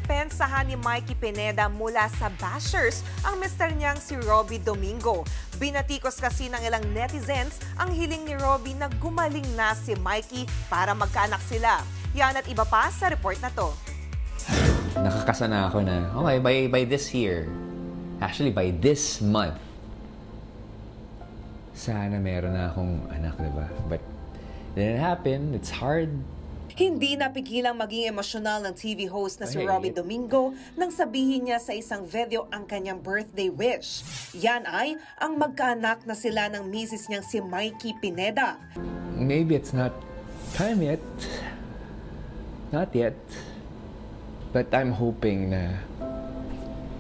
Dinepensahan ni Mikey Pineda mula sa bashers ang mister niyang si Robby Domingo. Binatikos kasi ng ilang netizens ang hiling ni Robby na gumaling na si Mikey para magkaanak sila. Yan at iba pa sa report na to. Nakakasa na ako na, okay, by this year, actually by this month, sana meron na akong anak, diba? But it didn't happen. It's hard. Hindi napigilang maging emosyonal ng TV host na si Robby Domingo nang sabihin niya sa isang video ang kanyang birthday wish. Yan ay ang magkaanak na sila ng misis niyang si Mikey Pineda. Maybe it's not time yet. Not yet. But I'm hoping na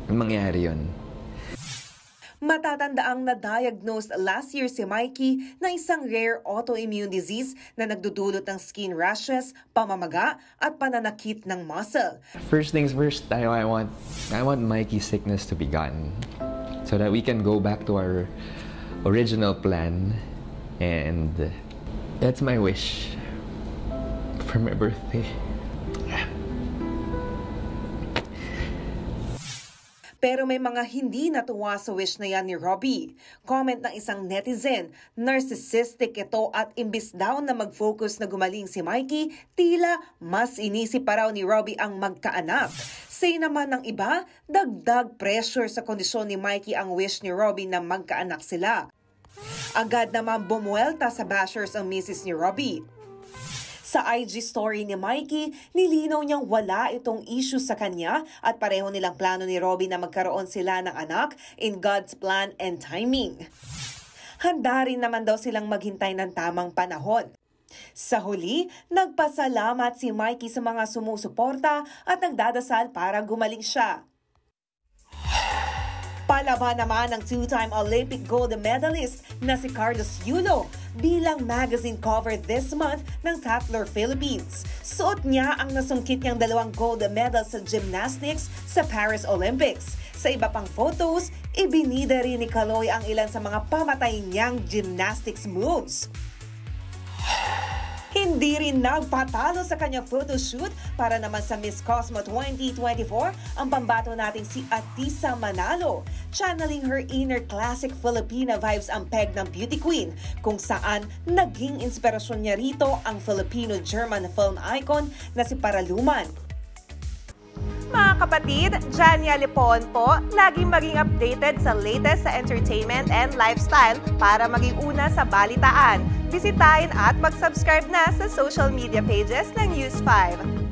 mangyari yun. Matatandaang na-diagnosed last year si Mikey na isang rare autoimmune disease na nagdudulot ng skin rashes, pamamaga at pananakit ng muscle. First things first, I want Mikey's sickness to be gone so that we can go back to our original plan, and that's my wish for my birthday. Pero may mga hindi natuwa sa wish na yan ni Robby. Comment ng isang netizen, narcissistic ito at imbis daw na mag-focus na gumaling si Mikey, tila mas inisip pa raw ni Robby ang magkaanak. Say naman ng iba, dagdag pressure sa kondisyon ni Mikey ang wish ni Robby na magkaanak sila. Agad naman bumuelta sa bashers ang misis ni Robby. Sa IG story ni Mikey, nilinaw niyang wala itong issue sa kanya at pareho nilang plano ni Robby na magkaroon sila ng anak in God's plan and timing. Handa rin naman daw silang maghintay ng tamang panahon. Sa huli, nagpasalamat si Mikey sa mga sumusuporta at nagdadasal para gumaling siya. Palaban naman ang two-time Olympic gold medalist na si Carlos Yulo bilang magazine cover this month ng Tatler Philippines. Suot niya ang nasungkit niyang 2 gold medals sa gymnastics sa Paris Olympics. Sa iba pang photos, ibinida rin ni Kaloy ang ilan sa mga pamatay niyang gymnastics moves. Hindi rin nagpatalo sa kanyang photoshoot para naman sa Miss Cosmo 2024 ang pambato nating si Atisa Manalo. Channeling her inner classic Filipina vibes ang peg ng beauty queen, kung saan naging inspirasyon niya rito ang Filipino-German film icon na si Paraluman. Mga kapatid, Jania Lipon po, laging maging updated sa latest sa entertainment and lifestyle para maging una sa balitaan. Bisitahin at mag-subscribe na sa social media pages ng News 5.